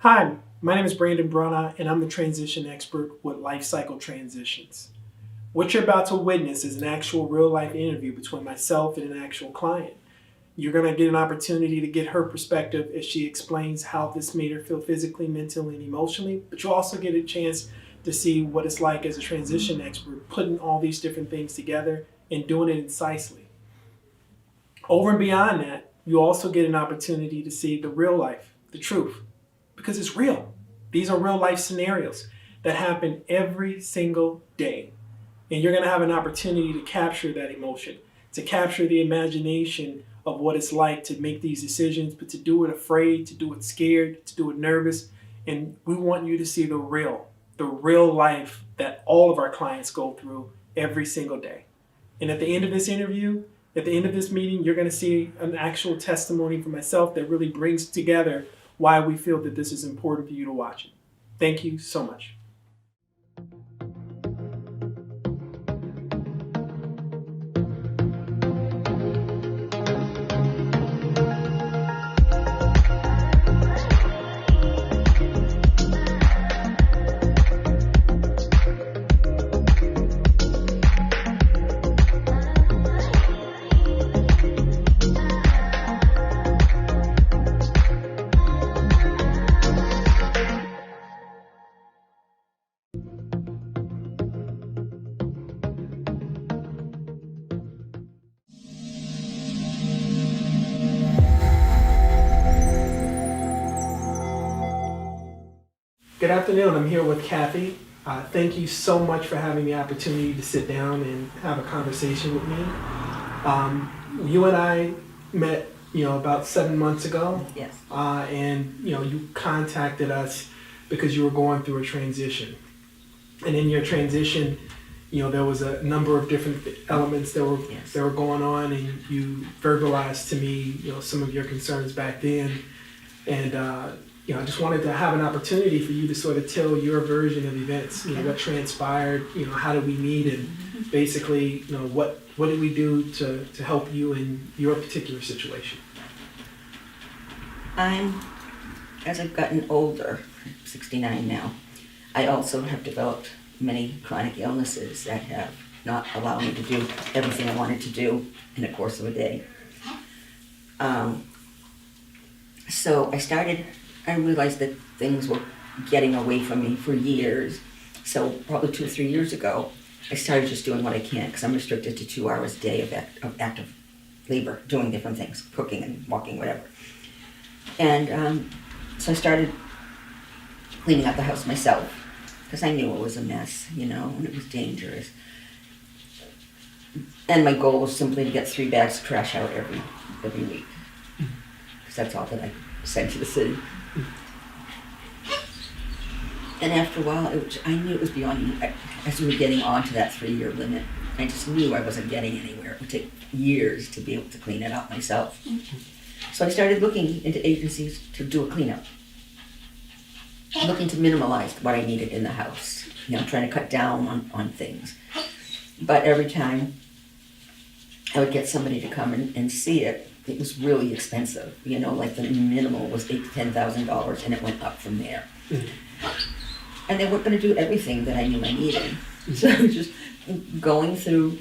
Hi, my name is Brandon Bruna, and I'm the transition expert with Life Cycle Transitions. What you're about to witness is an actual real life interview between myself and an actual client. You're going to get an opportunity to get her perspective as she explains how this made her feel physically, mentally, and emotionally, but you'll also get a chance to see what it's like as a transition expert putting all these different things together and doing it incisely. Over and beyond that, you also get an opportunity to see the real life, the truth, because it's real. These are real life scenarios that happen every single day. And you're going to have an opportunity to capture that emotion, to capture the imagination of what it's like to make these decisions, but to do it afraid, to do it scared, to do it nervous. And we want you to see the real life that all of our clients go through every single day. And at the end of this interview, at the end of this meeting, you're going to see an actual testimony from myself that really brings together why we feel that this is important for you to watch it. Thank you so much. Good afternoon. I'm here with Kathy. Thank you so much for having the opportunity to sit down and have a conversation with me. You and I met, about 7 months ago. Yes. And you contacted us because you were going through a transition. And in your transition, there was a number of different elements that were Yes. that were going on, and you verbalized to me, some of your concerns back then. And I just wanted to have an opportunity for you to sort of tell your version of events. What transpired. How did we meet, and basically, what did we do to help you in your particular situation? As I've gotten older, 69 now, I also have developed many chronic illnesses that have not allowed me to do everything I wanted to do in the course of a day. So I realized that things were getting away from me for years. So probably 2 or 3 years ago, I started just doing what I can, because I'm restricted to 2 hours a day of active labor, doing different things, cooking and walking, whatever. And so I started cleaning up the house myself, because I knew it was a mess, and it was dangerous. And my goal was simply to get 3 bags of trash out every week, because that's all that I sent to the city. And after a while, I knew it was beyond me. As we were getting on to that 3-year limit, I just knew I wasn't getting anywhere. It would take years to be able to clean it up myself. So I started looking into agencies to do a cleanup, looking to minimalize what I needed in the house, trying to cut down on things. But every time I would get somebody to come and see it, it was really expensive. Like the minimal was $8,000 to $10,000, and it went up from there. And they weren't going to do everything that I knew I needed. So I was just going through,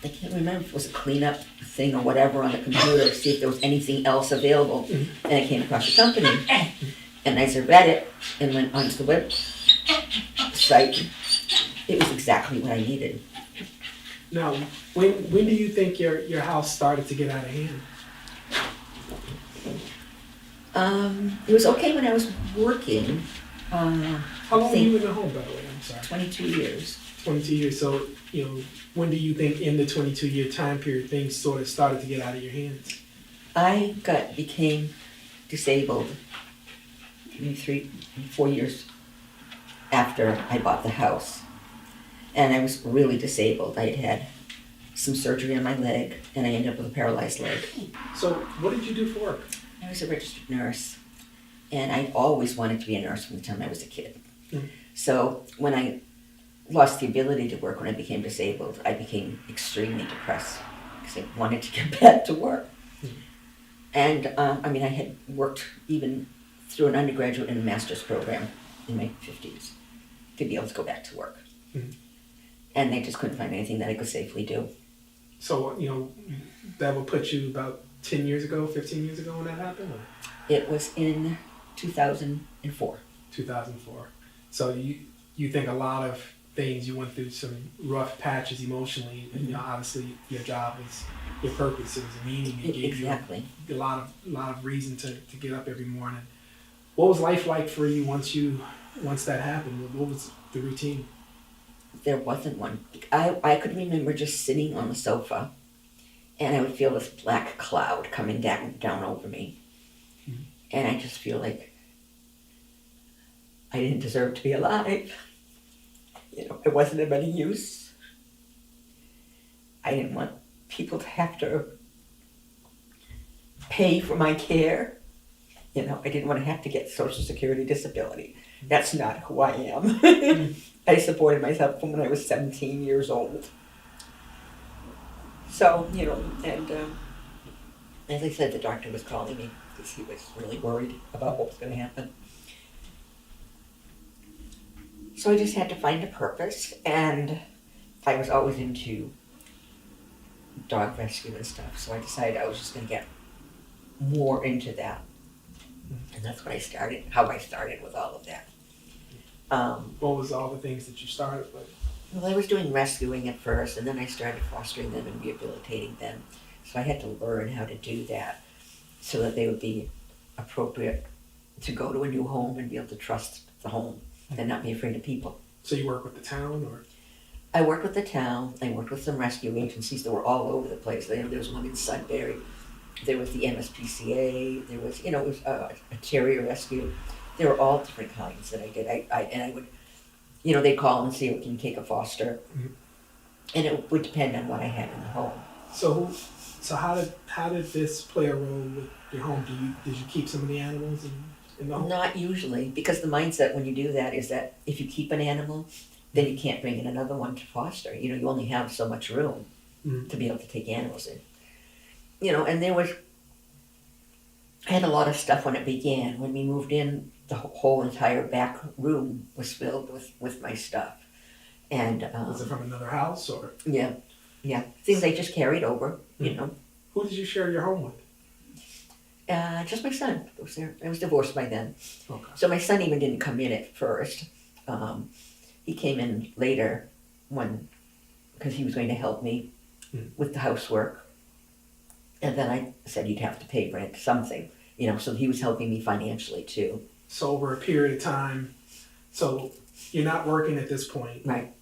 I can't remember if it was a cleanup thing or whatever on the computer to see if there was anything else available. And I came across the company. And as I read it and went onto the website, it was exactly what I needed. Now, when do you think your house started to get out of hand? It was okay when I was working. How long were you in the home, by the way? I'm sorry. 22 years. 22 years. So, when do you think in the 22-year time period things sort of started to get out of your hands? I became disabled maybe 4 years after I bought the house. And I was really disabled. I had had some surgery on my leg, and I ended up with a paralyzed leg. So what did you do for work? I was a registered nurse, and I always wanted to be a nurse from the time I was a kid. So when I lost the ability to work, when I became disabled, I became extremely depressed because I wanted to get back to work. And I had worked even through an undergraduate and a master's program in my 50s to be able to go back to work. Mhm. And they just couldn't find anything that I could safely do. So, that would put you about 10 years ago, 15 years ago when that happened? Or? It was in 2004. 2004. So you think a lot of things, you went through some rough patches emotionally, and obviously your job was your purpose, it was a meaning, it gave Exactly. you a lot of reason to get up every morning. What was life like for you once that happened? What was the routine? There wasn't one. I could remember just sitting on the sofa, and I would feel this black cloud coming down over me. Mhm. And I just feel like I didn't deserve to be alive. I wasn't of any use. I didn't want people to have to pay for my care. I didn't want to have to get Social Security disability. That's not who I am. I supported myself from when I was 17 years old. So, and as I said, the doctor was calling me because he was really worried about what was going to happen. So I just had to find a purpose, and I was always into dog rescue and stuff, so I decided I was just going to get more into that. And that's what how I started with all of that. What was all the things that you started with? Well, I was doing rescuing at first, and then I started fostering them and rehabilitating them. So I had to learn how to do that so that they would be appropriate to go to a new home and be able to trust the home and not be afraid of people. So you work with the town, or? I worked with the town. I worked with some rescue agencies that were all over the place. There was one in Sudbury. There was the MSPCA. There was, it was a terrier rescue. There were all different kinds that I did. I would, they'd call and see if we can take a foster, and it would depend on what I had in the home. So how did this play a role with your home? Did you keep some of the animals in the home? Not usually, because the mindset when you do that is that if you keep an animal, then you can't bring in another one to foster. You only have so much room to be able to take animals in. And I had a lot of stuff when it began. When we moved in, the whole entire back room was filled with my stuff. And was it from another house, or? Yeah. Things I just carried over, Who did you share your home with? Just my son was there. I was divorced by then. Okay. So my son even didn't come in at first. He came in later because he was going to help me with the housework. And then I said you'd have to pay rent, something, so he was helping me financially too. So over a period of time, so you're not working at this point. Right.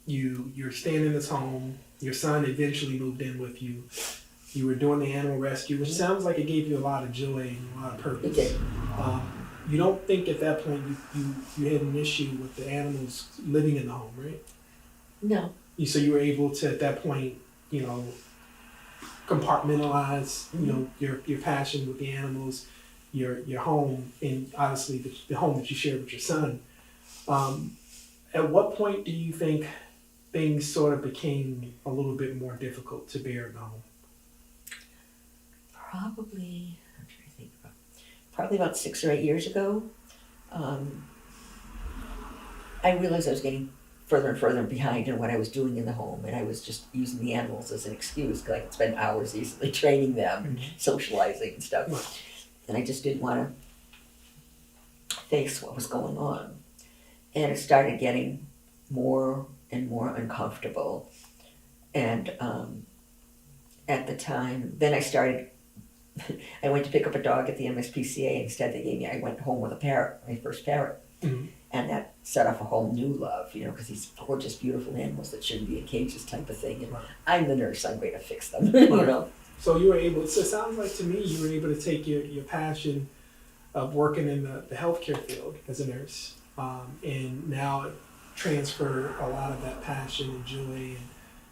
You're staying in this home. Your son eventually moved in with you. You were doing the animal rescue, which sounds like it gave you a lot of joy and a lot of purpose. It did. You don't think at that point you had an issue with the animals living in the home, right? No. So you were able to, at that point, compartmentalize, your passion with the animals, your home, and obviously the home that you shared with your son. At what point do you think things sort of became a little bit more difficult to bear in the home? Probably, I'm trying to think probably about 6 or 8 years ago. I realized I was getting further and further behind in what I was doing in the home, and I was just using the animals as an excuse because I could spend hours easily training them and socializing and stuff. Right. And I just didn't want to face what was going on. And it started getting more and more uncomfortable. And at the time, then I went to pick up a dog at the MSPCA. Instead, I went home with a parrot, my first parrot. Mm-hmm. And that set off a whole new love, because these gorgeous, beautiful animals that shouldn't be in cages type of thing. And Right. I'm the nurse, I'm going to fix them, Right. So you were able, so it sounds like to me you were able to take your passion of working in the healthcare field as a nurse, and now transfer a lot of that passion and joy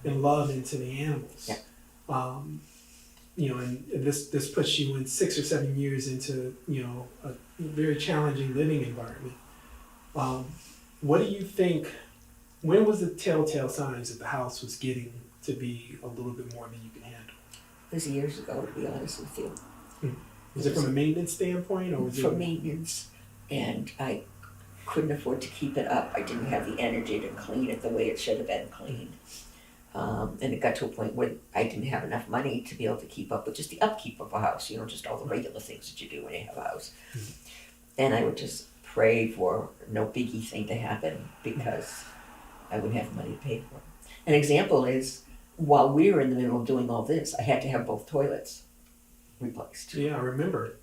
and love into the animals. Yeah. And this puts you in 6 or 7 years into, a very challenging living environment. What do you think, when was the telltale signs that the house was getting to be a little bit more than you can handle? It was years ago, to be honest with you. Was it from a maintenance standpoint, or was For it? maintenance, and I couldn't afford to keep it up. I didn't have the energy to clean it the way it should have been cleaned. And it got to a point where I didn't have enough money to be able to keep up with just the upkeep of a house, just all the regular things that you do when you have a house. And I would just pray for no biggie thing to happen because I wouldn't have money to pay for it. An example is, while we were in the middle of doing all this, I had to have both toilets replaced. Yeah, I remember.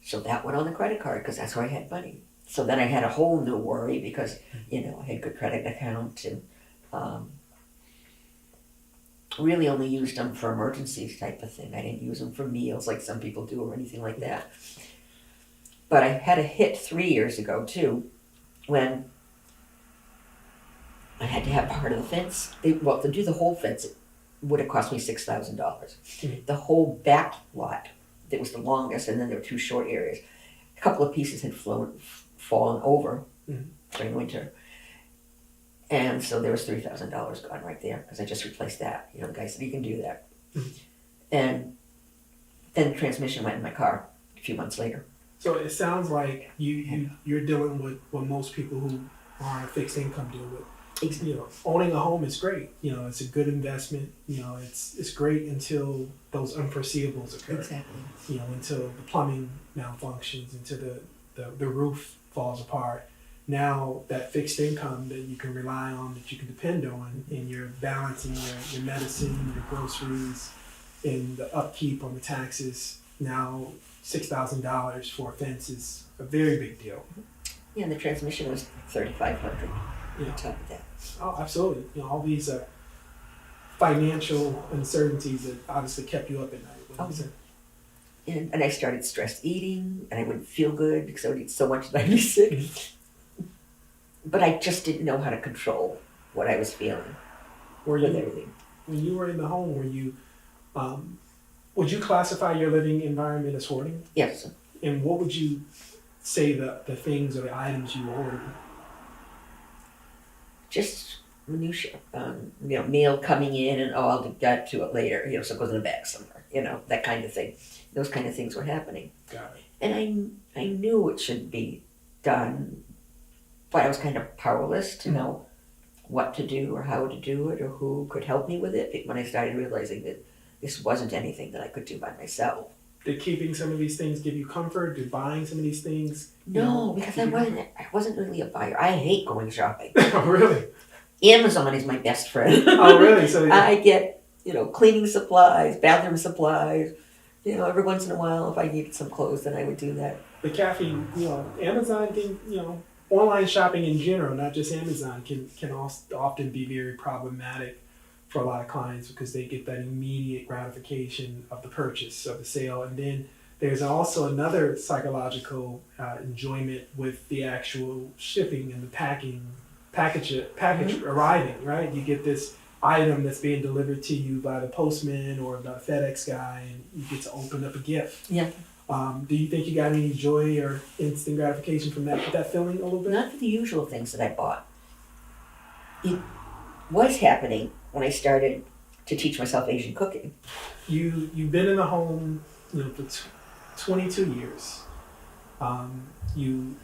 So that went on the credit card because that's where I had money. So then I had a whole new worry because, I had good credit account and really only used them for emergencies type of thing. I didn't use them for meals like some people do or anything like that. But I had a hit 3 years ago too when I had to have part of the fence. To do the whole fence, it would have cost me $6,000. The whole back lot, that was the longest, and then there were 2 short areas. A couple of pieces had fallen over during winter. And so there was $3,000 gone right there because I just replaced that. The guy said, you can do that. And then the transmission went in my car a few months later. So it sounds like you're dealing with what most people who are on a fixed income deal with. Owning a home is great. It's a good investment. It's great until those unforeseeables occur. Exactly. Until the plumbing malfunctions, until the roof falls apart. Now that fixed income that you can rely on, that you can depend on, and you're balancing your medicine, your groceries, and the upkeep on the taxes. Now $6,000 for a fence is a very big deal. Yeah, and the transmission was $3,500 Yeah. on top of that. Oh, absolutely. All these financial uncertainties that obviously kept you up at night. And I started stress eating, and I wouldn't feel good because I would eat so much that I'd be sick. But I just didn't know how to control what I was feeling with everything. When you were in the home, would you classify your living environment as hoarding? Yes. And what would you say the things or the items you were hoarding? Just minutia, mail coming in and I'll get to it later, so it goes in the bag somewhere, that kind of thing. Those kind of things were happening. Got it. And I knew it should be done, but I was kind of powerless to know what to do or how to do it or who could help me with it when I started realizing that this wasn't anything that I could do by myself. Did keeping some of these things give you comfort? Did buying some of these things? No, because I wasn't really a buyer. I hate going shopping. Oh, really? Amazon is my best friend. Oh, really? So I get, cleaning supplies, bathroom supplies. Every once in a while, if I needed some clothes, then I would do that. But Kathy, Amazon can, online shopping in general, not just Amazon, can also often be very problematic for a lot of clients because they get that immediate gratification of the purchase, of the sale. And then there's also another psychological enjoyment with the actual shipping and the package arriving, right? You get this item that's being delivered to you by the postman or the FedEx guy, and you get to open up a gift. Yeah. Do you think you got any joy or instant gratification from that feeling a little bit? Not for the usual things that I bought. It was happening when I started to teach myself Asian cooking. You've been in the home, for 22 years. You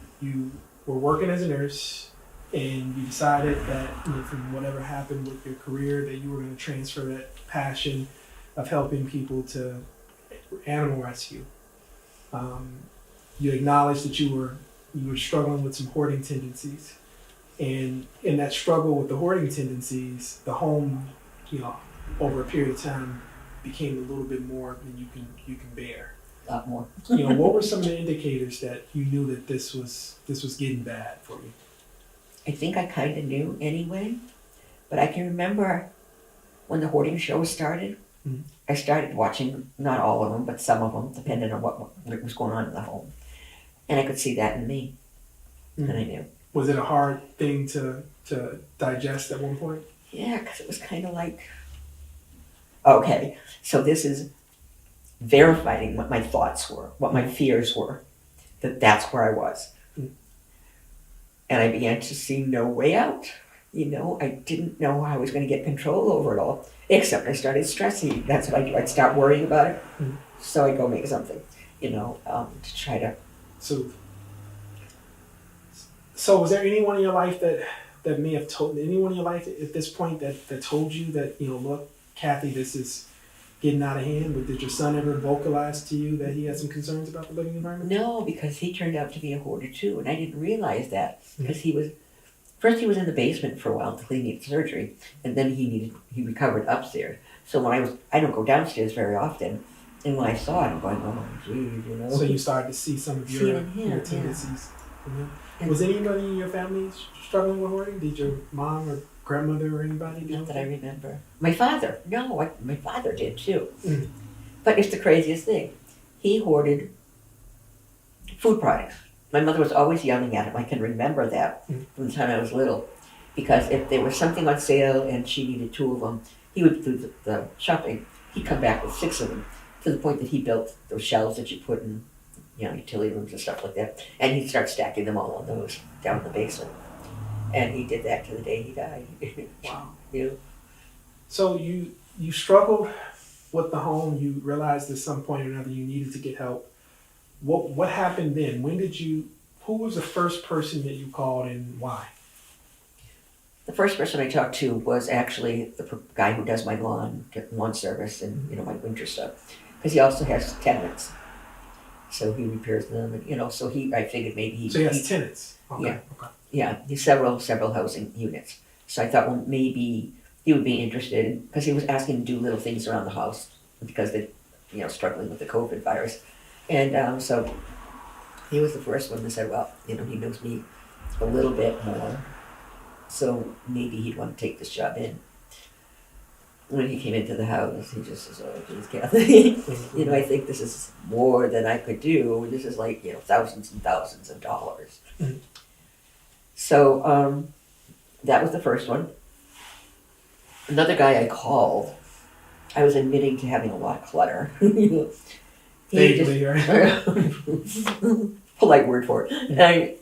were working as a nurse, and you decided that from whatever happened with your career, that you were going to transfer that passion of helping people to animal rescue. You acknowledged that you were struggling with some hoarding tendencies, and in that struggle with the hoarding tendencies, the home, over a period of time, became a little bit more than you can bear. A lot more. What were some of the indicators that you knew that this was getting bad for you? I think I kind of knew anyway, but I can remember when the hoarding show started. Mm-hmm. I started watching, not all of them, but some of them, depending on what was going on in the home. And I could see that in me, and I knew. Was it a hard thing to digest at one point? Yeah, because it was kind of like, okay, so this is verifying what my thoughts were, what my fears were, that's where I was. Mm. And I began to see no way out. I didn't know how I was going to get control over it all, except I started stressing. That's what I do. I'd start worrying about it. Mm. So I'd go make something, to try to. So, so was there anyone in your life that may have told anyone in your life at this point that told you that, look, Kathy, this is getting out of hand? But did your son ever vocalize to you that he had some concerns about the living environment? No, because he turned out to be a hoarder too, and I didn't realize that because he was in the basement for a while until he needed surgery, and then he recovered upstairs. So when I don't go downstairs very often, and when I saw it, I'm going, oh, geez. So you started to see some of your tendencies. Yeah. Was anybody in your family struggling with hoarding? Did your mom or grandmother or anybody? Not that I remember. My father, my father did too. Mm. But it's the craziest thing. He hoarded food products. My mother was always yelling at him. I can remember that from the time I was little. Because if there was something on sale and she needed 2 of them, he would do the shopping. He'd come back with 6 of them, to the point that he built those shelves that you put in, utility rooms and stuff like that. And he'd start stacking them all on those down in the basement. And he did that to the day he died. Wow. So you struggled with the home. You realized at some point or another you needed to get help. What happened then? Who was the first person that you called and why? The first person I talked to was actually the guy who does my lawn service and, my winter stuff. Because he also has tenants. So he repairs them and, I figured maybe he... So he has tenants? Okay. Yeah. Okay. Yeah, he's several housing units. So I thought, well, maybe he would be interested because he was asking to do little things around the house because they, struggling with the COVID virus. And so he was the first one that said, well, he knows me a little bit more. So maybe he'd want to take this job in. When he came into the house, he just says, oh, geez, Kathy, I think this is more than I could do. This is like, thousands and thousands of dollars. Mm-hmm. So that was the first one. Another guy I called, I was admitting to having a lot of clutter. Vaguely, right? Polite word for it.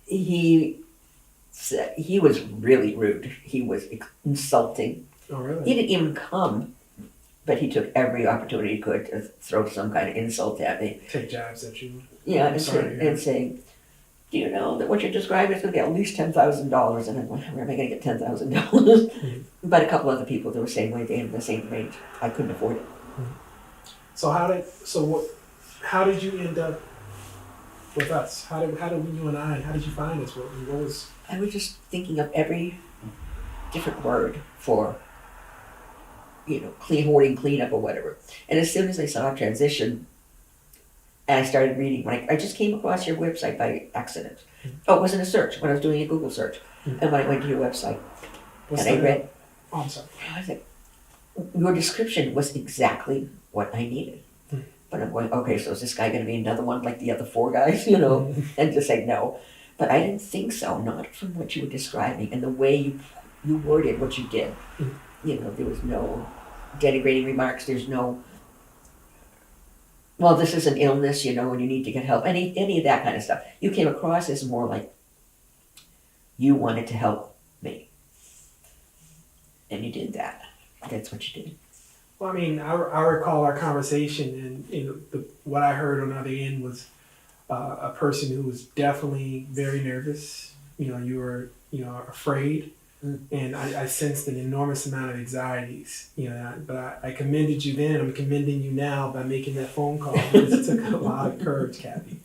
He said he was really rude. He was insulting. Oh, really? He didn't even come, but he took every opportunity he could to throw some kind of insult at me. Take jabs at you. Yeah, and saying, do you know that what you're describing is going to be at least $10,000? And I'm like, where am I going to get $10,000? Mm-hmm. But a couple other people, they were the same way, they in the same range. I couldn't afford it. Mm-hmm. So how did you end up with us? How did you and how did you find us? What was? I was just thinking of every different word for, clean hoarding, cleanup, or whatever. And as soon as I saw a transition, and I started reading, I just came across your website by accident. Mm-hmm. Oh, it wasn't a search, when I was doing a Google search. Mm-hmm. And when I went to your website, I read, oh, I'm sorry. I was like, your description was exactly what I needed. Mm-hmm. But I'm going, okay, so is this guy going to be another one like the other 4 guys, Mm-hmm. and just say no. But I didn't think so, not from what you were describing and the way you worded what you did. Mm-hmm. There was no denigrating remarks, there's no, well, this is an illness, and you need to get help, any of that kind of stuff. You came across as more like you wanted to help me. And you did that. That's what you did. Well, I mean, I recall our conversation, and what I heard on the other end was a person who was definitely very nervous. You were, afraid, and I sensed an enormous amount of anxieties. But I commended you then. I'm commending you now by making that phone call because it took a lot of courage, Kathy.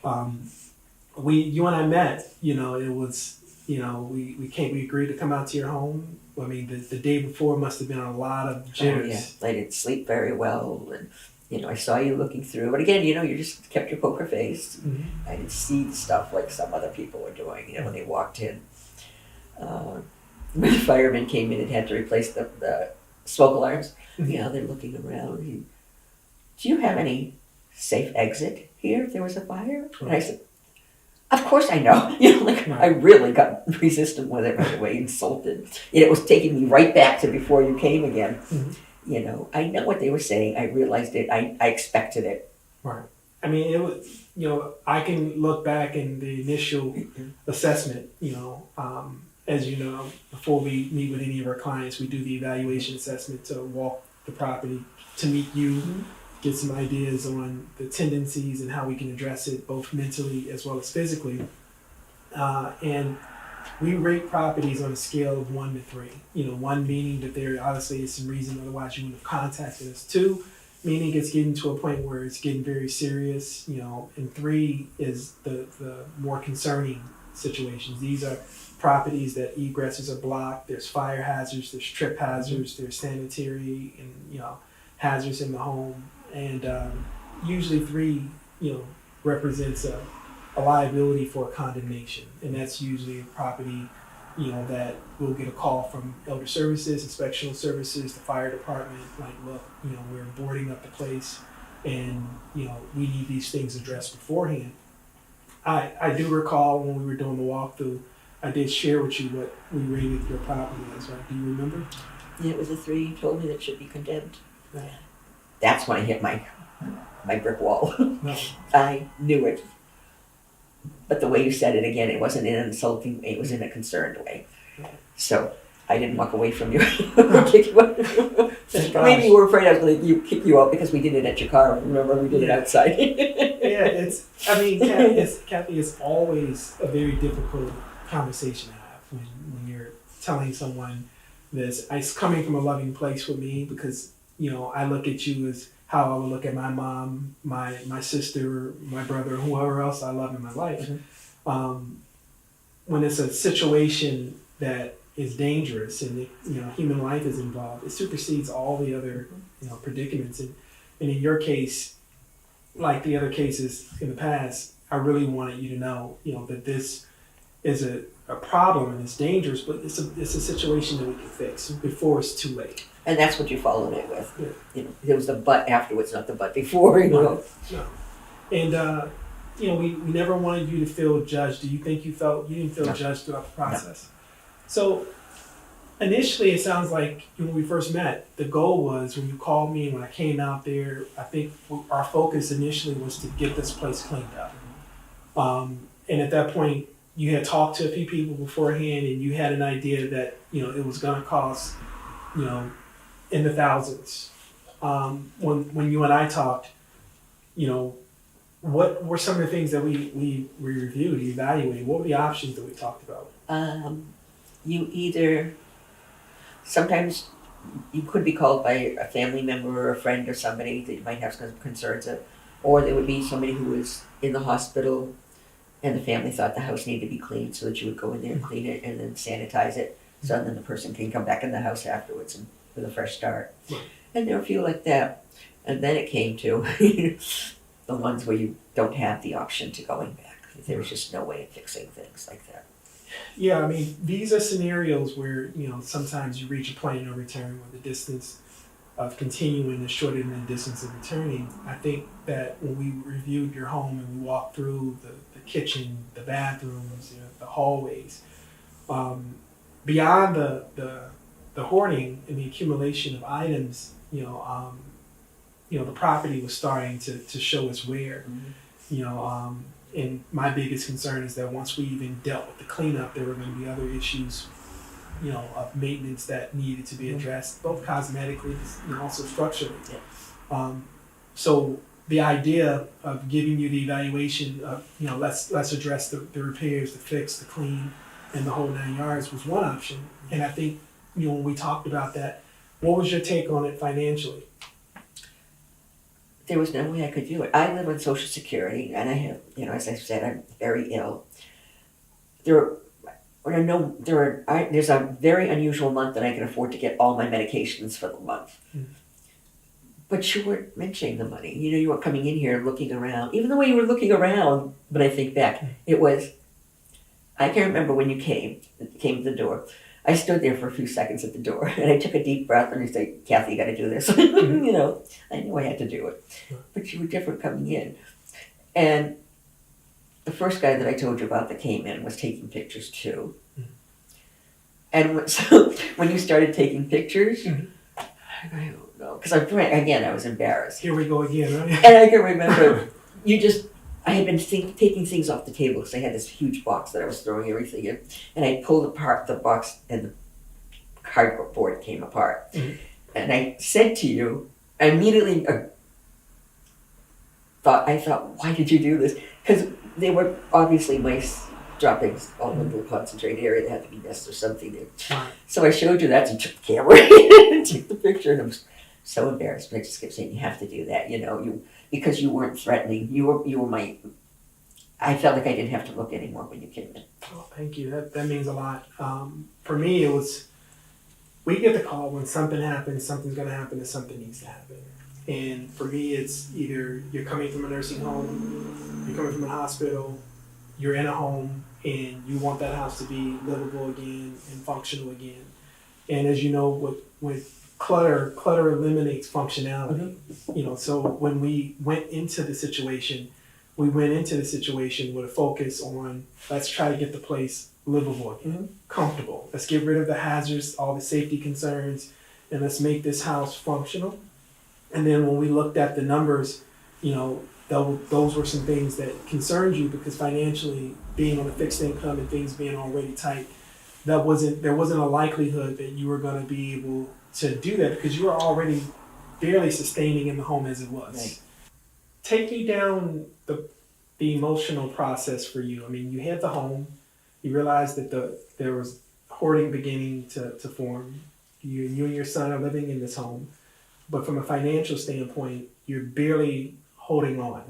You and I met. It was. We agreed to come out to your home. I mean, the day before must have been a lot of jitters. Oh, yeah. I didn't sleep very well, and I saw you looking through. But again, you just kept your poker face. Mm-hmm. I didn't see the stuff like some other people were doing. When they walked in, when the firemen came in and had to replace the smoke alarms. Mm-hmm. They're looking around. Do you have any safe exit here if there was a fire? And I said, of course I know. I really got resistant with it right away, insulted. And it was taking me right back to before you came again. Mm-hmm. I know what they were saying. I realized it. I expected it. Right. I mean, it was, I can look back in the initial assessment, as you know, before we meet with any of our clients, we do the evaluation assessment to walk the property, to meet you, get some ideas on the tendencies and how we can address it both mentally as well as physically. And we rate properties on a scale of 1 to 3. 1 meaning that there obviously is some reason, otherwise you wouldn't have contacted us. 2 meaning it's getting to a point where it's getting very serious, and 3 is the more concerning situations. These are properties that egresses are blocked. There's fire hazards, there's trip hazards, there's sanitary and hazards in the home, and usually 3 represents a liability for a condemnation, and that's usually a property that we'll get a call from elder services, inspectional services, the fire department, like, look, we're boarding up the place and we need these things addressed beforehand. I do recall when we were doing the walkthrough, I did share with you what we rated your property as, right? Do you remember? Yeah, it was a 3. You told me that should be condemned. Right. That's when I hit my brick wall. No. I knew it. But the way you said it again, it wasn't in an insulting way, it was in a concerned way. So I didn't walk away from you or kick you out. Maybe you were afraid I was going to kick you out because we did it at your car. Remember, we did it outside. Yeah, Kathy, it's always a very difficult conversation to have when you're telling someone this. It's coming from a loving place with me because, I look at you as how I would look at my mom, my sister, my brother, whoever else I love in my life. Mm-hmm. When it's a situation that is dangerous and human life is involved, it supersedes all the other predicaments. And in your case, like the other cases in the past, I really wanted you to know that this is a problem and it's dangerous, but it's a situation that we can fix before it's too late. And that's what you followed it with. Yeah. There was the but afterwards, not the but before. No. And we never wanted you to feel judged. Do you think you didn't feel judged throughout the process? No. So initially, it sounds like when we first met, the goal was when you called me and when I came out there, I think our focus initially was to get this place cleaned up. And at that point, you had talked to a few people beforehand, and you had an idea that it was going to cost in the thousands. When you and I talked, what were some of the things that we reviewed, evaluated? What were the options that we talked about? Sometimes you could be called by a family member or a friend or somebody that you might have some concerns of, or there would be somebody who was in the hospital and the family thought the house needed to be cleaned, so that you would go in there and clean it and then sanitize it, so then the person can come back in the house afterwards and with a fresh start. Right. And there were a few like that. And then it came to the ones where you don't have the option to going back. There's just no way of fixing things like that. Yeah, I mean, these are scenarios where, sometimes you reach a point of no return where the distance of continuing is shorter than the distance of returning. I think that when we reviewed your home and we walked through the kitchen, the bathrooms, the hallways, beyond the hoarding and the accumulation of items, the property was starting to show its wear. Mm-hmm. And my biggest concern is that once we even dealt with the cleanup, there were going to be other issues, of maintenance that needed to be addressed, both cosmetically and also structurally. Yeah. So the idea of giving you the evaluation of, let's address the repairs, the fix, the clean, and the whole 9 yards was one option. And I think, when we talked about that, what was your take on it financially? There was no way I could do it. I live on Social Security, and I have, as I said, I'm very ill. There's a very unusual month that I can afford to get all my medications for the month. Mm-hmm. But you weren't mentioning the money. You were coming in here looking around. Even the way you were looking around, when I think back, it was, I can remember when you came to the door. I stood there for a few seconds at the door, and I took a deep breath, and I said, Kathy, you got to do this. I knew I had to do it. But you were different coming in. And the first guy that I told you about that came in was taking pictures too. Mm-hmm. And so when you started taking pictures, mm-hmm. I don't know, because I was embarrassed. Here we go again, right? And I can remember I had been taking things off the table because I had this huge box that I was throwing everything in. And I pulled apart the box and the cardboard came apart. Mm-hmm. And I said to you, I immediately I thought, why did you do this? Because they were obviously mice droppings all in the concentrated area. There had to be nests or something there. Right. So I showed you that and took the camera and took the picture, and I was so embarrassed. But I just kept saying, you have to do that, because you weren't threatening. You were my. I felt like I didn't have to look anymore when you came in. Oh, thank you. That means a lot. For me, it was, we get the call when something happens, something's going to happen, and something needs to happen. And for me, it's either you're coming from a nursing home, you're coming from a hospital, you're in a home, and you want that house to be livable again and functional again. And as you know, with clutter eliminates functionality. So when we went into the situation with a focus on, let's try to get the place livable again, comfortable. Let's get rid of the hazards, all the safety concerns, and let's make this house functional. And then when we looked at the numbers, those were some things that concerned you, because financially, being on a fixed income and things being already tight, there wasn't a likelihood that you were going to be able to do that, because you were already barely sustaining in the home as it was. Right. Take me down the emotional process for you. I mean, you had the home, you realized that there was hoarding beginning to form. You and your son are living in this home, but from a financial standpoint, you're barely holding on,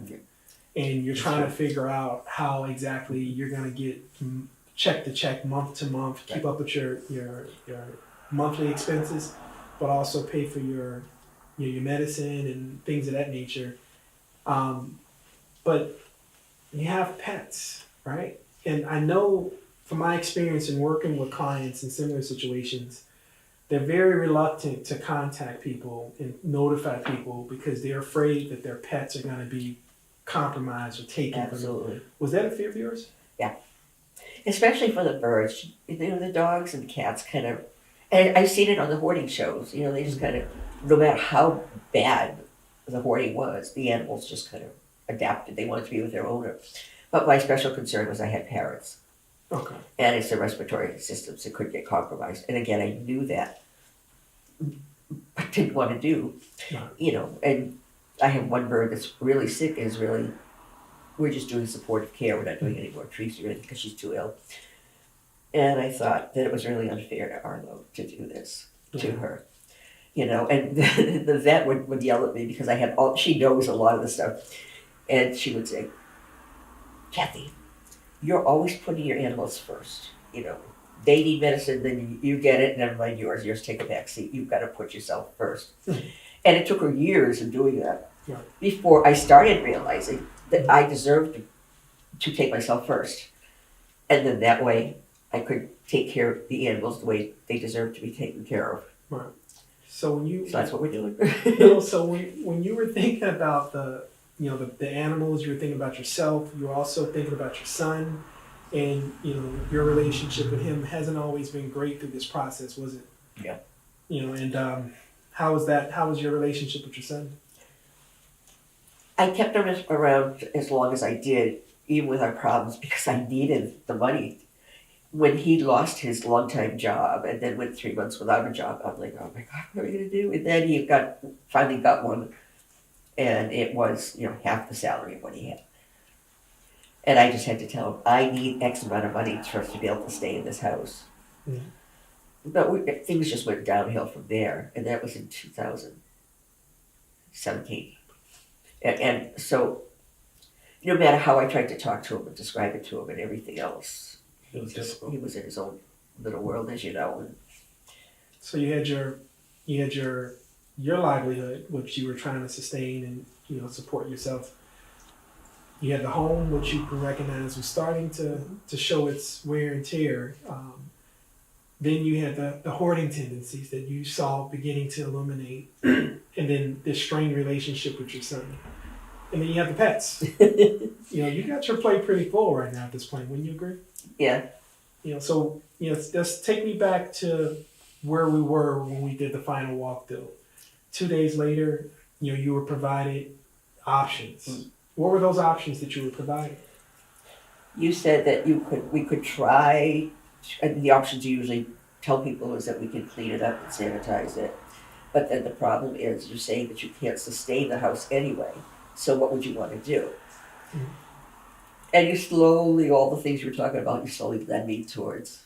and you're trying to figure out how exactly you're going to get check to check, month to month, keep up with your monthly expenses, but also pay for your medicine and things of that nature. But you have pets, right? And I know from my experience in working with clients in similar situations, they're very reluctant to contact people and notify people because they're afraid that their pets are going to be compromised or taken. Absolutely. Was that a fear of yours? Yeah. Especially for the birds. The dogs and cats kind of, and I've seen it on the hoarding shows, they just kind of, no matter how bad the hoarding was, the animals just kind of adapted. They wanted to be with their owner. But my special concern was I had parrots. Okay. And it's their respiratory systems that could get compromised. And again, I knew that, but didn't want to do, Right. and I have one bird that's really sick we're just doing supportive care. We're not doing any more treats or anything because she's too ill. And I thought that it was really unfair to Arlo to do this to her. And the vet would yell at me because she knows a lot of the stuff. And she would say, Kathy, you're always putting your animals first. They need medicine, then you get it, never mind yours. Yours take a back seat. You've got to put yourself first. And it took her years of doing that before I started realizing that I deserved to take myself first. And then that way I could take care of the animals the way they deserve to be taken care of. Right. So that's what we're doing. So when you were thinking about the animals, you were thinking about yourself, you were also thinking about your son, and your relationship with him hasn't always been great through this process, was it? Yeah. And how was that? How was your relationship with your son? I kept him around as long as I did, even with our problems, because I needed the money. When he lost his long-time job and then went 3 months without a job, I'm like, oh my God, what are we going to do? And then he finally got one, and it was, half the salary of what he had. And I just had to tell him, I need X amount of money for us to be able to stay in this house. Mm-hmm. But things just went downhill from there, and that was in 2017. And so, no matter how I tried to talk to him and describe it to him and everything else, he was in his own little world, as you know. And so you had your livelihood, which you were trying to sustain and support yourself. You had the home, which you can recognize was starting to show its wear and tear. Then you had the hoarding tendencies that you saw beginning to illuminate, and then this strained relationship with your son. And then you have the pets. You got your plate pretty full right now at this point. Wouldn't you agree? Yeah. So just take me back to where we were when we did the final walkthrough. 2 days later, you were provided options. Mm-hmm. What were those options that you were provided? You said that we could try, and the options you usually tell people is that we can clean it up and sanitize it. But then the problem is you're saying that you can't sustain the house anyway. So what would you want to do? Mhm. And you slowly, all the things you were talking about, you slowly led me towards.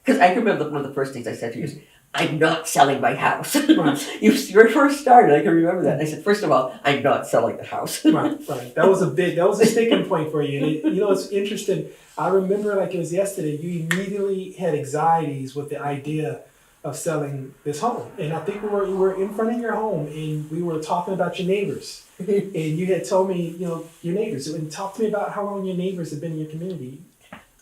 Because I remember one of the first things I said to you is, I'm not selling my house. Right. You first started, I can remember that. And I said, first of all, I'm not selling the house. Right, right. That was a sticking point for you. And it's interesting. I remember like it was yesterday. You immediately had anxieties with the idea of selling this home, and I think we were in front of your home, and we were talking about your neighbors, and you had told me, your neighbors, and talk to me about how long your neighbors have been in your community.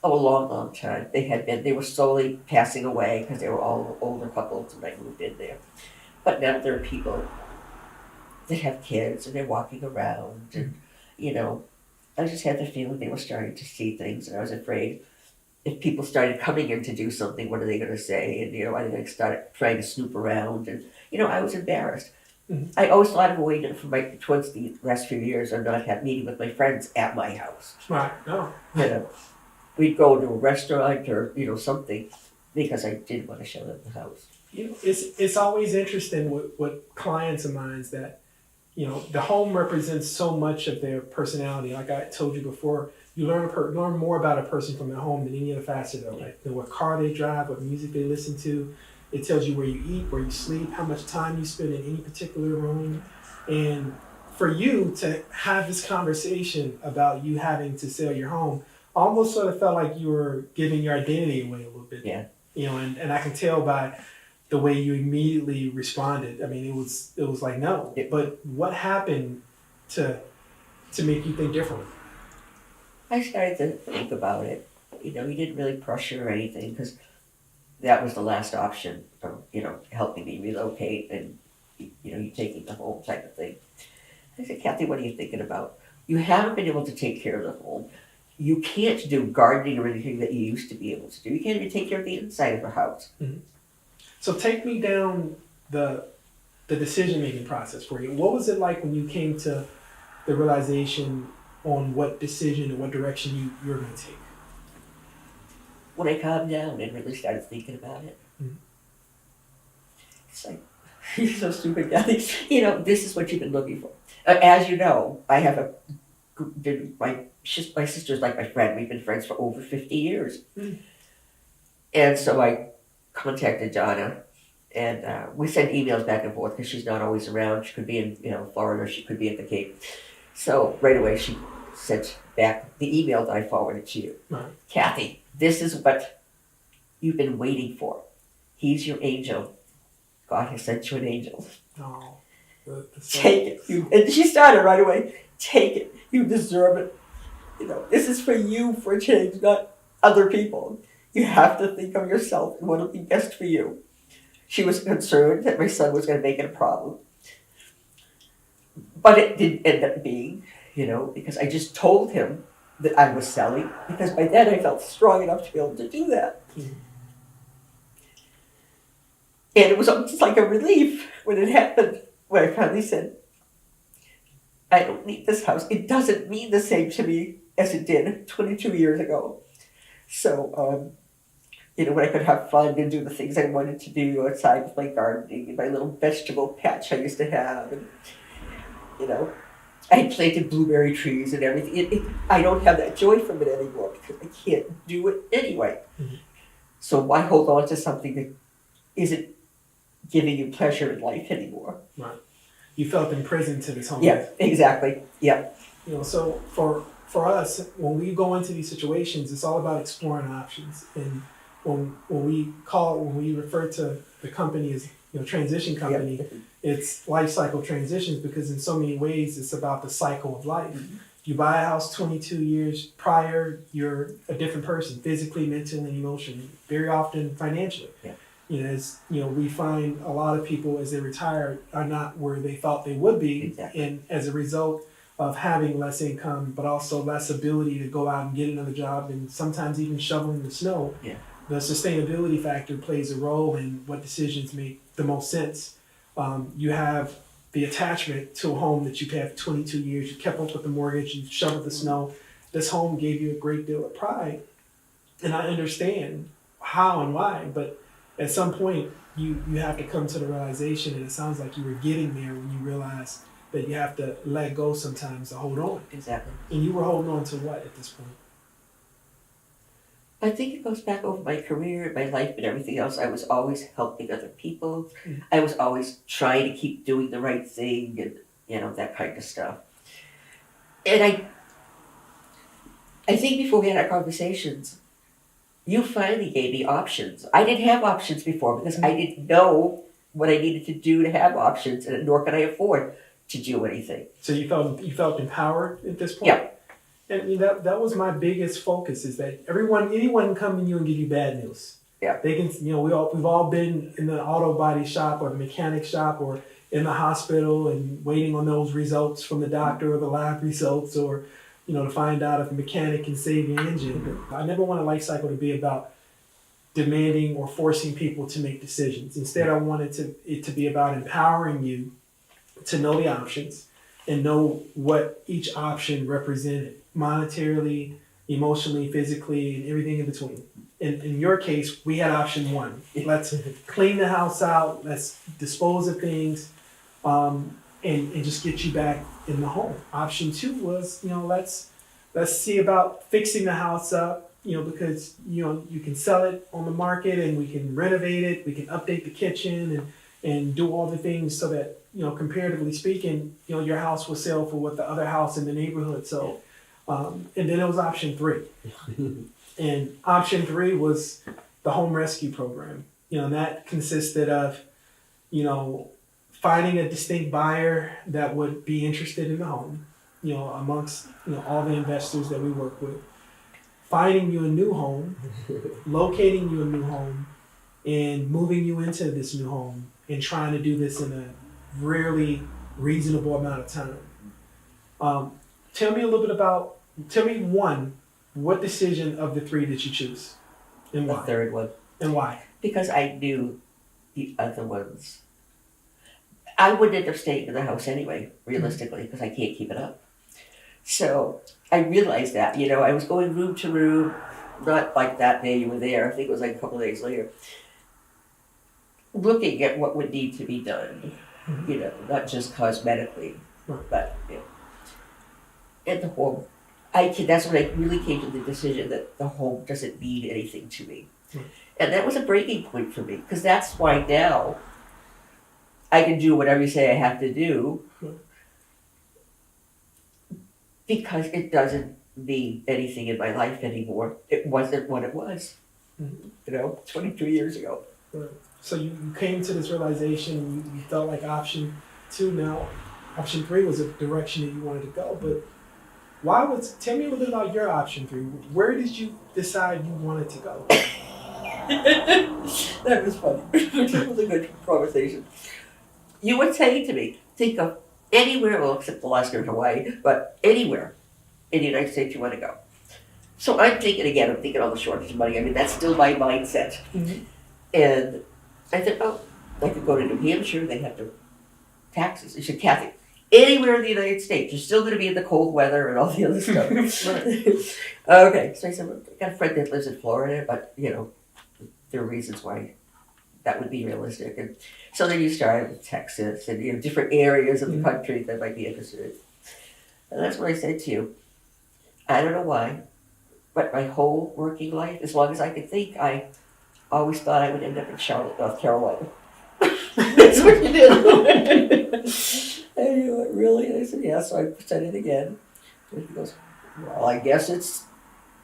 Oh, a long, long time. They were slowly passing away because they were all older couples when I moved in there. But now there are people that have kids and they're walking around, and I just had the feeling they were starting to see things, and I was afraid if people started coming in to do something, what are they going to say? And are they going to start trying to snoop around? And I was embarrassed. Mhm. I always thought of a way towards the last few years of not have meeting with my friends at my house. Right. No. We'd go to a restaurant or something because I didn't want to show them the house. It's always interesting with clients of mine that the home represents so much of their personality. Like I told you before, you learn more about a person from their home than any other facet of life. What car they drive, what music they listen to. It tells you where you eat, where you sleep, how much time you spend in any particular room. And for you to have this conversation about you having to sell your home almost sort of felt like you were giving your identity away a little bit. Yeah. And I can tell by the way you immediately responded. I mean, it was like no. Yeah. But what happened to make you think differently? I started to think about it. He didn't really pressure or anything because that was the last option from helping me relocate and you taking the home type of thing. I said, Kathy, what are you thinking about? You haven't been able to take care of the home. You can't do gardening or anything that you used to be able to do. You can't even take care of the inside of a house. Mm-hmm. So take me down the decision-making process for you. What was it like when you came to the realization on what decision and what direction you were going to take? When I calmed down and really started thinking about it, Mhm. it's like, you're so stupid, Kathy. This is what you've been looking for. As you know, I have my sister's like my friend. We've been friends for over 50 years. Mm. And so I contacted Donna, and we sent emails back and forth because she's not always around. She could be in Florida, she could be at the Cape. So right away she sent back the email that I forwarded to you. Right. Kathy, this is what you've been waiting for. He's your angel. God has sent you an angel. Oh, Take it. And she started right away. Take it. You deserve it. This is for you for a change, not other people. You have to think of yourself and what will be best for you. She was concerned that my son was going to make it a problem. But it didn't end up being, because I just told him that I was selling, because by then I felt strong enough to be able to do that. Mm-hmm. And it was just like a relief when it happened, when I finally said, I don't need this house. It doesn't mean the same to me as it did 22 years ago. So, when I could have fun and do the things I wanted to do outside with my gardening and my little vegetable patch I used to have. And, I planted blueberry trees and everything. I don't have that joy from it anymore because I can't do it anyway. Mm-hmm. So why hold on to something that isn't giving you pleasure in life anymore? Right. You felt imprisoned to this home. Yeah, exactly. Yeah. So for us, when we go into these situations, it's all about exploring options. And when we refer to the company as transition company, Yep. It's life cycle transitions because in so many ways it's about the cycle of life. Mm-hmm. You buy a house 22 years prior, you're a different person, physically, mentally, and emotionally. Very often financially. Yeah. We find a lot of people as they retire are not where they thought they would be, Exactly. and as a result of having less income, but also less ability to go out and get another job, and sometimes even shoveling the snow. Yeah. The sustainability factor plays a role in what decisions make the most sense. You have the attachment to a home that you've had for 22 years. You kept up with the mortgage. You shoveled the snow. This home gave you a great deal of pride, and I understand how and why, but at some point, you have to come to the realization, and it sounds like you were getting there when you realized that you have to let go sometimes to hold on. Exactly. And you were holding on to what at this point? I think it goes back over my career, my life, and everything else. I was always helping other people. Mm. I was always trying to keep doing the right thing, and that kind of stuff. And I think before we had our conversations, you finally gave me options. I didn't have options before because I didn't know what I needed to do to have options, and nor could I afford to do anything. So you felt empowered at this point? Yeah. And that was my biggest focus, is that anyone can come to you and give you bad news. Yeah. They can, we've all been in the auto body shop or the mechanic shop or in the hospital and waiting on those results from the doctor or the lab results, or, to find out if the mechanic can save your engine. I never want a life cycle to be about demanding or forcing people to make decisions. Instead, I wanted it to be about empowering you to know the options and know what each option represented, monetarily, emotionally, physically, and everything in between. In your case, we had option one. Let's clean the house out, let's dispose of things, and just get you back in the home. Option two was, let's see about fixing the house up, because, you can sell it on the market and we can renovate it, we can update the kitchen and do all the things so that, comparatively speaking, your house will sell for what the other house in the neighborhood sold. And then it was option three. And option three was the home rescue program. And that consisted of, finding a distinct buyer that would be interested in the home, amongst, all the investors that we work with, finding you a new home, locating you a new home, and moving you into this new home, and trying to do this in a really reasonable amount of time. Tell me one, what decision of the three did you choose? And The why? third one. And why? Because I knew the other ones. I would end up staying in the house anyway, realistically, because I can't keep it up. So I realized that, I was going room to room, not like that day you were there, I think it was like a couple of days later, looking at what would need to be done, not just cosmetically, but, at the home. That's when I really came to the decision that the home doesn't mean anything to me. And that was a breaking point for me, because that's why now I can do whatever you say I have to do, because it doesn't mean anything in my life anymore. It wasn't what it was, 22 years ago. Right. So you came to this realization, you felt like option two now, option three was a direction that you wanted to go, but tell me a little bit about your option three. Where did you decide you wanted to go? That was funny. It was a good conversation. You were saying to me, think of anywhere, well, except Alaska and Hawaii, but anywhere in the United States you want to go. So I'm thinking all the shortage of money. I mean, that's still my mindset. Mm-hmm. And I thought, I could go to New Hampshire, they have to taxes. I said, Kathy, anywhere in the United States, you're still going to be in the cold weather and all the other stuff. Okay, so I said, well, I got a friend that lives in Florida, but, there are reasons why that would be realistic. And so then you started with Texas and different areas of the country that might be interested in. And that's what I said to you. I don't know why, but my whole working life, as long as I could think, I always thought I would end up in Charlotte, North Carolina. That's what you did. And you went, really? And I said, yeah. So I said it again. And he goes, well, I guess it's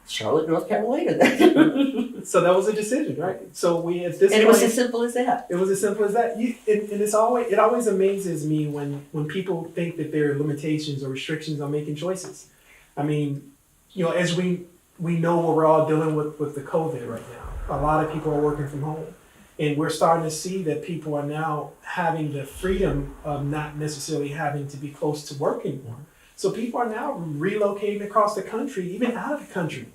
Charlotte, North Carolina then. So that was a decision, right? So we at this and point, it was as simple as that. It was as simple as that. It always amazes me when people think that there are limitations or restrictions on making choices. I mean, as we know what we're all dealing with the COVID right now. A lot of people are working from home. And we're starting to see that people are now having the freedom of not necessarily having to be close to work anymore. So people are now relocating across the country, even out of the country.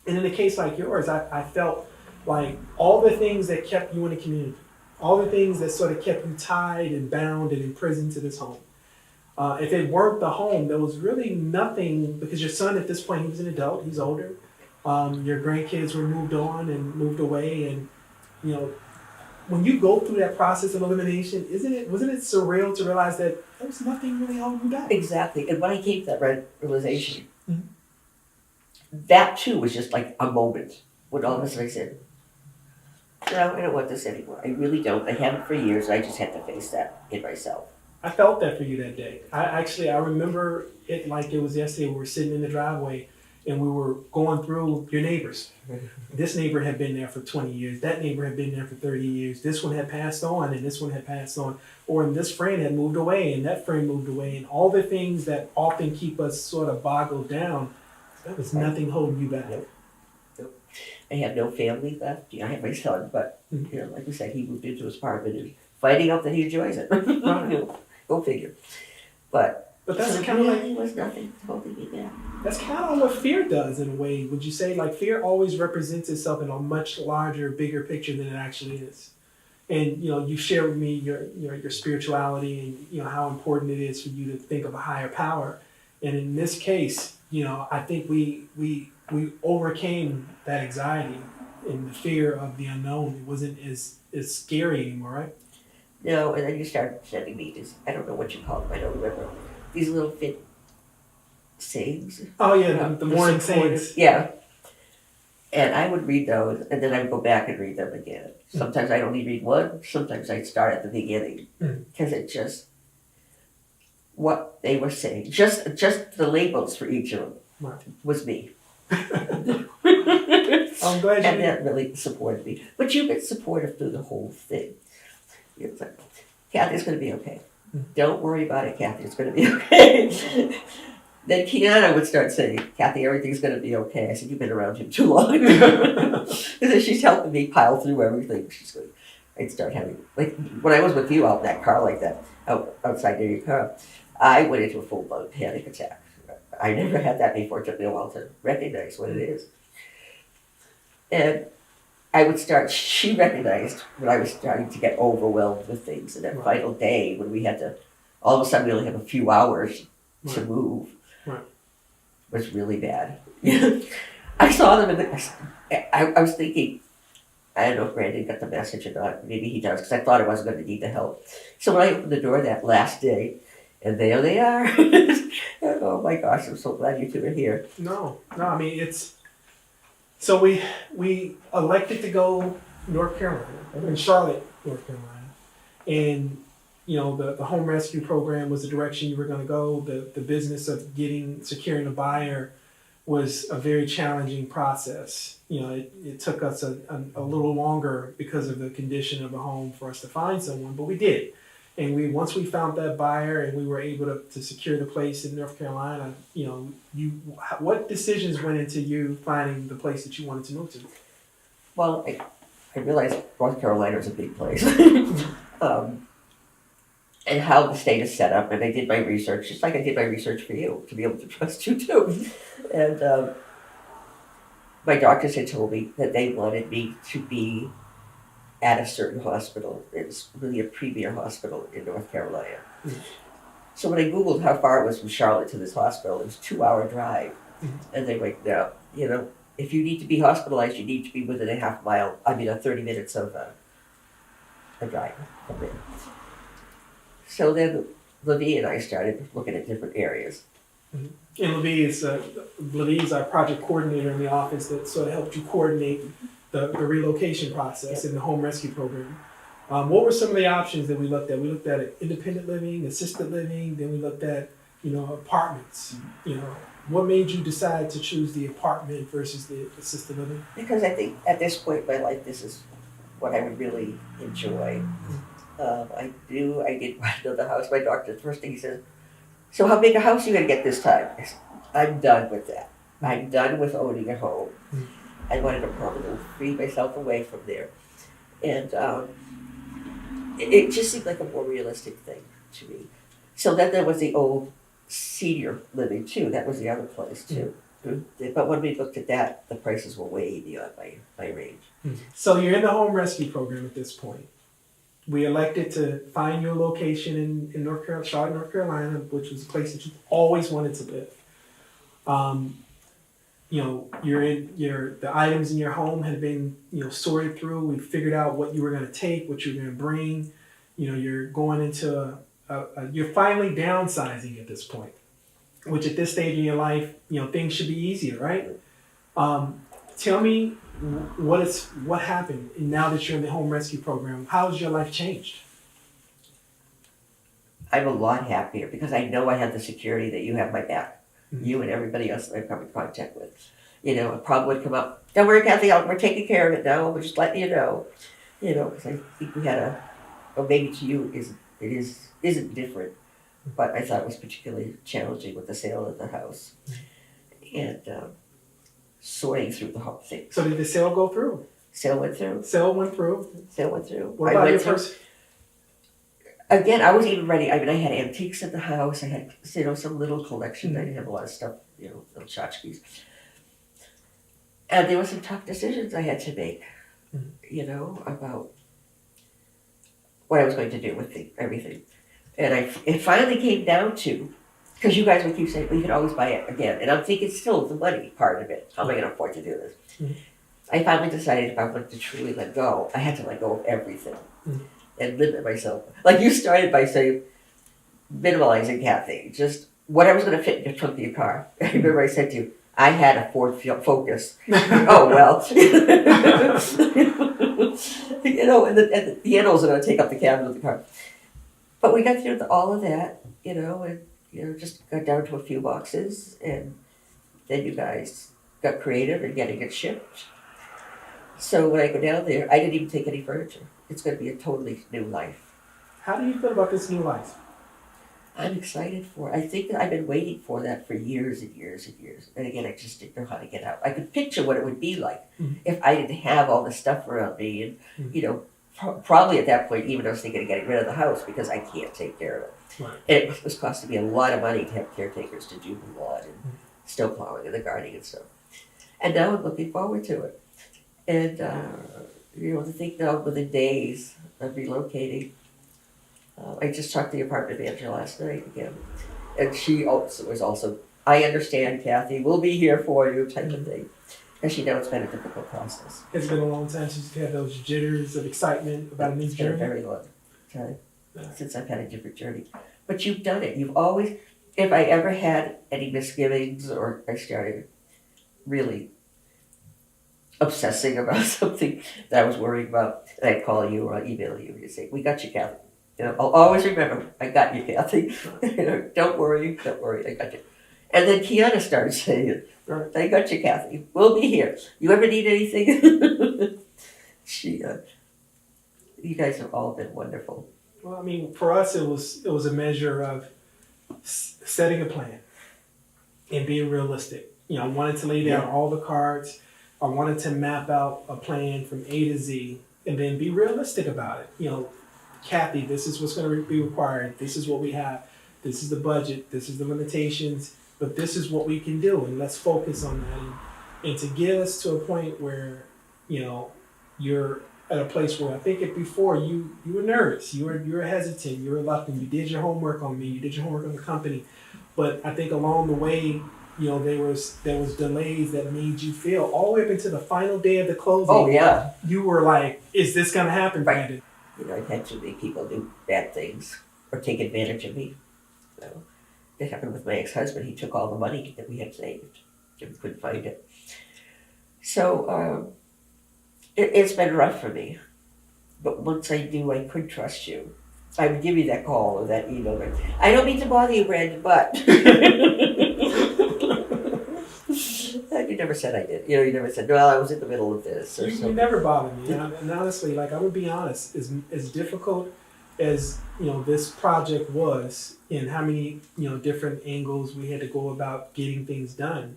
And in a case like yours, I felt like all the things that kept you in the community, all the things that sort of kept you tied and bound and imprisoned to this home. If it weren't the home, there was really nothing, because your son at this point, he was an adult, he's older. Your grandkids were moved on and moved away, and when you go through that process of elimination, wasn't it surreal to realize that there was nothing really holding you back. Exactly. And when I came to that realization, Mhm. that too was just like a moment when all of a sudden I said, no, I don't want this anymore. I really don't. I haven't for years. I just had to face that in myself. I felt that for you that day. I remember it like it was yesterday. We were sitting in the driveway and we were going through your neighbors. This neighbor had been there for 20 years. That neighbor had been there for 30 years. This one had passed on and this one had passed on. Or this friend had moved away and that friend moved away. And all the things that often keep us sort of boggled down, there was nothing holding you back. Nope. I have no family left. I have my son, but Mhm. like we said, he moved into his apartment and finding out that he enjoys it. Right. Go figure. But But that's so kind of really like, was nothing holding me back. that's kind of what fear does in a way. Would you say like fear always represents itself in a much larger, bigger picture than it actually is? And you shared with me your spirituality and how important it is for you to think of a higher power. And in this case, I think we overcame that anxiety and the fear of the unknown. It wasn't as scary anymore, right? No, and then you started sending me these, I don't know what you call them, I don't remember, these little fit sayings. Oh yeah, the morning supportive- sayings. Yeah. And I would read those, and then I would go back and read them again. Sometimes I'd only read one, sometimes I'd start at the beginning. Because it just, what they were saying, just the labels for each of them Right. was me. I'm glad you And did. that really supported me. But you've been supportive through the whole thing. It's like, Kathy, it's going to be okay. Don't worry about it, Kathy, it's going to be okay. Then Kiana would start saying, Kathy, everything's going to be okay. I said, you've been around him too long. Because she's helping me pile through everything. She's going, I'd start having, like, when I was with you out in that car like that, outside near your car, I went into a full-blown panic attack. I never had that before. It took me a while to recognize what it is. And I would start, she recognized when I was starting to get overwhelmed with things. And that final day when we had to, all of a sudden we only have a few hours to move, was really bad. I saw them in the, I was thinking, I don't know if Brandon got the message or not. Maybe he does, because I thought I wasn't going to need the help. So when I opened the door that last day, and there they are. Oh my gosh, I'm so glad you two are here. No, I mean so we elected to go North Carolina, in Charlotte, North Carolina, and the home rescue program was the direction you were going to go. The business of securing a buyer was a very challenging process. It took us a little longer because of the condition of the home for us to find someone, but we did. And once we found that buyer and we were able to secure the place in North Carolina, what decisions went into you finding the place that you wanted to move to? Well, I realized North Carolina is a big place. And how the state is set up, and I did my research, just like I did my research for you, to be able to trust you too. And my doctors had told me that they wanted me to be at a certain hospital. It was really a premier hospital in North Carolina. So when I Googled how far it was from Charlotte to this hospital, it was a 2-hour drive. And they were like, no, if you need to be hospitalized, you need to be within a 30 minutes of a drive from there. So then Levy and I started looking at different areas. And Levy is our project coordinator in the office that sort of helped you coordinate the relocation process in the home rescue program. What were some of the options that we looked at? We looked at independent living, assisted living, then we looked at apartments. What made you decide to choose the apartment versus the assisted living? Because I think at this point in my life, this is what I would really enjoy. I did want to build a house. My doctor, the first thing he says, so how big a house are you going to get this time? I said, I'm done with that. I'm done with owning a home. I wanted to permanently free myself away from there. And it just seemed like a more realistic thing to me. So then there was the old senior living too. That was the other place too. But when we looked at that, the prices were way beyond my range. So you're in the home rescue program at this point. We elected to find your location in Charlotte, North Carolina, which was a place that you always wanted to live. The items in your home had been sorted through. We figured out what you were going to take, what you were going to bring. You're going into you're finally downsizing at this point, which at this stage in your life, things should be easier, right? Tell me what happened now that you're in the home rescue program. How's your life changed? I'm a lot happier because I know I have the security that you have my back. Mhm. You and everybody else that I've come in contact with. A problem would come up. Don't worry, Kathy, we're taking care of it now. We're just letting you know. Because I think we had well, maybe to you isn't different, but I thought it was particularly challenging with the sale of the house and sorting through the whole thing. So did the sale go through? Sale went through. Sale went through. Sale went through. What about your first? Again, I wasn't even ready. I mean, I had antiques in the house. I had, some little collection. I didn't have a lot of stuff, little tchotchkes. And there were some tough decisions I had to make, about what I was going to do with everything. And it finally came down to, because you guys would keep saying, well, you can always buy it again. And I'm thinking still the money part of it. How am I going to afford to do this? Mm-hmm. I finally decided if I wanted to truly let go, I had to let go of everything. Mm-hmm. And limit myself. Like you started by saying, minimalizing, Kathy. Just what I was going to fit in your trunk of your car. I remember I said to you, I had a Ford Focus. Oh, well. And the animals are going to take up the cabin of the car. But we got through all of that, and, just got down to a few boxes. And then you guys got creative in getting it shipped. So when I go down there, I didn't even take any furniture. It's going to be a totally new life. How do you feel about this new life? I'm excited for it. I think that I've been waiting for that for years and years and years. And again, I just didn't know how to get out. I could picture what it would be like if I didn't have all this stuff around me. And, probably at that point, even I was thinking of getting rid of the house because I can't take care of it. Right. And it was costing me a lot of money to have caretakers to do the lawn and snow plowing and the gardening and stuff. And now I'm looking forward to it. And, to think now within days of relocating, I just talked to the apartment manager last night again. And she also was also, I understand, Kathy, we'll be here for you type of thing. And she knows it's been a difficult process. It's been a long time since you've had those jitters of excitement about a new journey. It's been a very long time since I've had a different journey. But you've done it. You've always, if I ever had any misgivings or I started really obsessing about something that I was worried about, and I'd call you or I'd email you and you'd say, we got you, Kathy. I'll always remember, I got you, Kathy. Don't worry, I got you. And then Kiana started saying it. I got you, Kathy. We'll be here. You ever need anything? You guys have all been wonderful. Well, I mean, for us, it was a measure of setting a plan and being realistic. I wanted to lay down all the cards. I wanted to map out a plan from A to Z and then be realistic about it. Kathy, this is what's going to be required. This is what we have. This is the budget. This is the limitations. But this is what we can do, and let's focus on that. And to get us to a point where, you're at a place where I think before you were nervous, you were hesitant, you were reluctant. You did your homework on me. You did your homework on the company. But I think along the way, there was delays that made you feel all the way up into the final day of the closing. Oh yeah. You were like, is this going to happen, Brandon? I've had too many people do bad things or take advantage of me. It happened with my ex-husband. He took all the money that we had saved and we couldn't find it. So it's been rough for me. But once I knew I could trust you, I would give you that call or that email. I don't mean to bother you, Brandon, but you never said I did. You never said, well, I was in the middle of this or something. You never bothered me. And honestly, I'm going to be honest, as difficult as this project was and how many different angles we had to go about getting things done,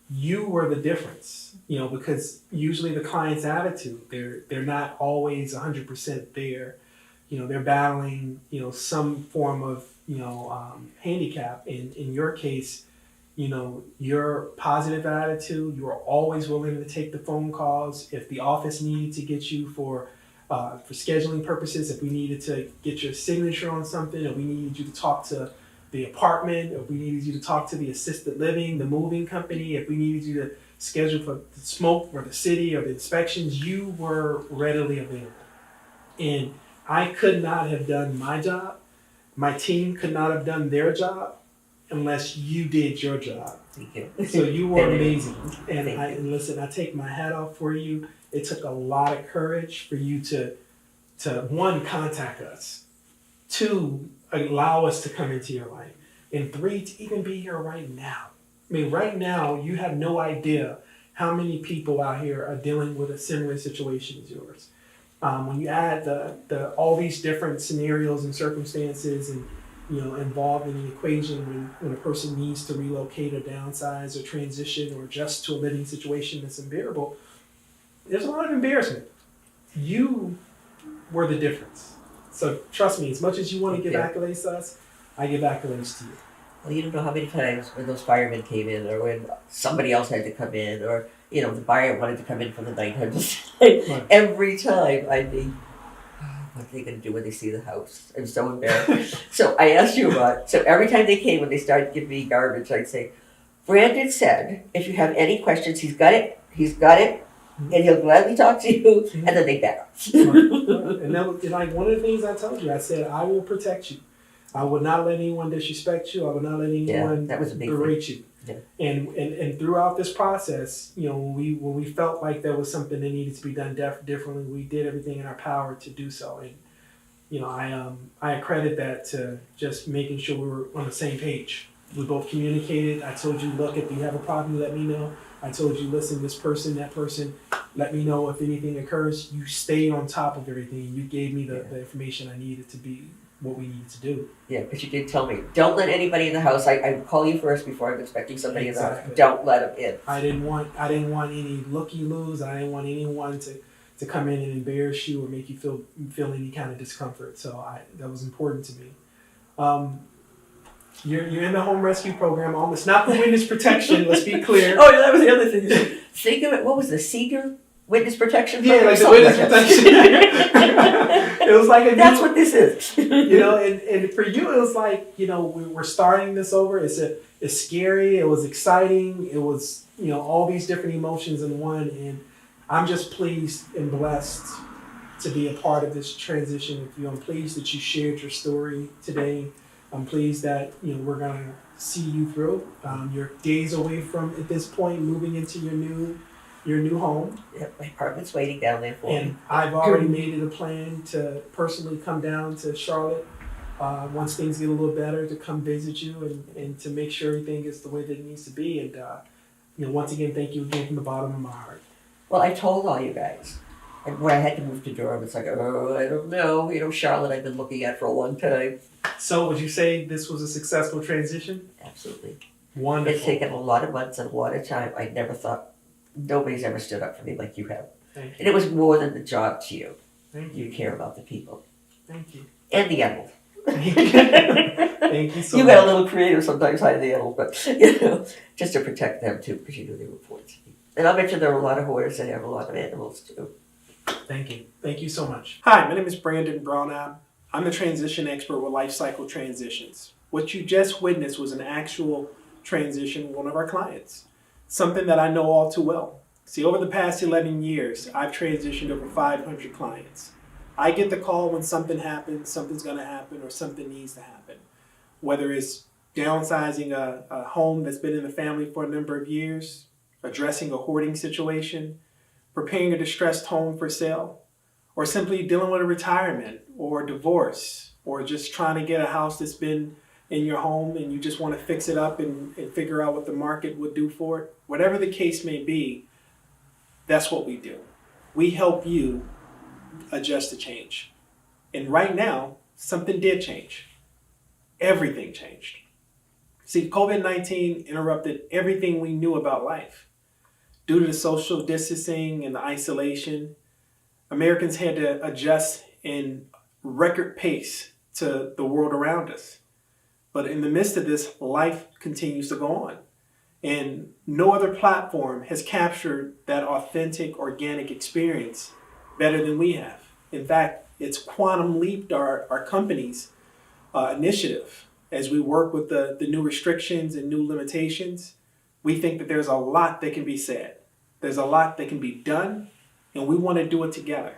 you were the difference. Because usually the client's attitude, they're not always 100% there. They're battling some form of handicap. In your case, your positive attitude, you were always willing to take the phone calls. If the office needed to get you for scheduling purposes, if we needed to get your signature on something, if we needed you to talk to the apartment, if we needed you to talk to the assisted living, the moving company, if we needed you to schedule for the smoke or the city or the inspections, you were readily available. And I could not have done my job My team could not have done their job unless you did your job. Thank you. So you were amazing. And Thank you. and listen, I take my hat off for you. It took a lot of courage for you to one, contact us, two, allow us to come into your life, and three, to even be here right now. I mean, right now, you have no idea how many people out here are dealing with a similar situation as yours. When you add the all these different scenarios and circumstances and involved in the equation when a person needs to relocate or downsize or transition or adjust to a living situation that's unbearable, there's a lot of embarrassment. You were the difference. So trust me, as much as you want to give accolades to us, I give accolades to you. Well, you don't know how many times when those firemen came in, or when somebody else had to come in, or the buyer wanted to come in for the night. I'm just like, Right. every time I'd be, what are they going to do when they see the house? I'm so embarrassed. So I asked you about. So every time they came, when they started giving me garbage, I'd say, Brandon said, if you have any questions, he's got it, and he'll gladly talk to you. And then they back off. Right. And that was like one of the things I told you. I said, I will protect you. I will not let anyone disrespect you. I will not let anyone that was a big berate you. Yeah. And throughout this process, when we felt like there was something that needed to be done differently, we did everything in our power to do so. And I accredit that to just making sure we were on the same page. We both communicated. I told you, look, if you have a problem, let me know. I told you, listen, this person, that person, let me know if anything occurs. You stayed on top of everything. You gave me the information I needed to be what we needed to do. Yeah, because you did tell me, don't let anybody in the house. I call you first before I'm expecting somebody in the house. Don't let them in. I didn't want any looky-loos. I didn't want anyone to come in and embarrass you or make you feel any kind of discomfort. So that was important to me. You're in the home rescue program. It's not the witness protection. Let's be clear. Oh, yeah, that was the other thing. Think of it. What was the senior witness protection? Yeah, like the witness protection. It was like that's what this is. And for you, it was like we're starting this over. It's scary. It was exciting. It was all these different emotions in one. And I'm just pleased and blessed to be a part of this transition with you. I'm pleased that you shared your story today. I'm pleased that we're gonna see you through. You're days away from at this point moving into your new home. Yep, my apartment's waiting down there for me. And I've already made it a plan to personally come down to Charlotte once things get a little better, to come visit you and to make sure everything is the way that it needs to be. And once again, thank you again from the bottom of my heart. Well, I told all you guys. And when I had to move to Durham, it's like, I don't know. Charlotte I've been looking at for a long time. So would you say this was a successful transition? Absolutely. Wonderful. It's taken a lot of months and a lot of time. I never thought, nobody's ever stood up for me like you have. Thank you. And it was more than the job to you. Thank you. You care about the people. Thank you. And the animals. Thank you so You much. got a little creative sometimes hiding the animals, but just to protect them too, because you knew they were important. And I'll mention there are a lot of hoarders that have a lot of animals too. Thank you. Thank you so much. Hi, my name is Brandon Brownab. I'm the transition expert with Life Cycle Transitions. What you just witnessed was an actual transition with one of our clients. Something that I know all too well. See, over the past 11 years, I've transitioned over 500 clients. I get the call when something happens, something's going to happen, or something needs to happen. Whether it's downsizing a home that's been in the family for a number of years, addressing a hoarding situation, preparing a distressed home for sale, or simply dealing with a retirement or divorce, or just trying to get a house that's been in your home and you just want to fix it up and figure out what the market would do for it. Whatever the case may be, that's what we do. We help you adjust to change. And right now, something did change. Everything changed. See, COVID-19 interrupted everything we knew about life. Due to the social distancing and the isolation, Americans had to adjust in record pace to the world around us. But in the midst of this, life continues to go on. And no other platform has captured that authentic, organic experience better than we have. In fact, it's quantum leaped our company's initiative. As we work with the new restrictions and new limitations, we think that there's a lot that can be said. There's a lot that can be done, and we want to do it together.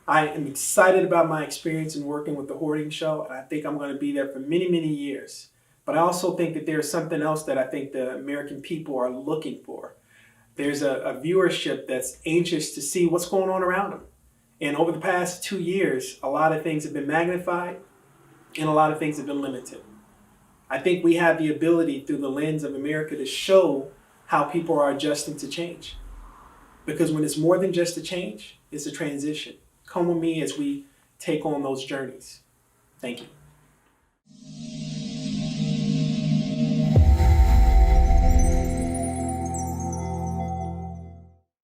I am excited about my experience in working with the Hoarding Show, and I think I'm going to be there for many, many years. But I also think that there's something else that I think the American people are looking for. There's a viewership that's anxious to see what's going on around them. And over the past 2 years, a lot of things have been magnified and a lot of things have been limited. I think we have the ability through the lens of America to show how people are adjusting to change. Because when it's more than just a change, it's a transition. Come with me as we take on those journeys. Thank you.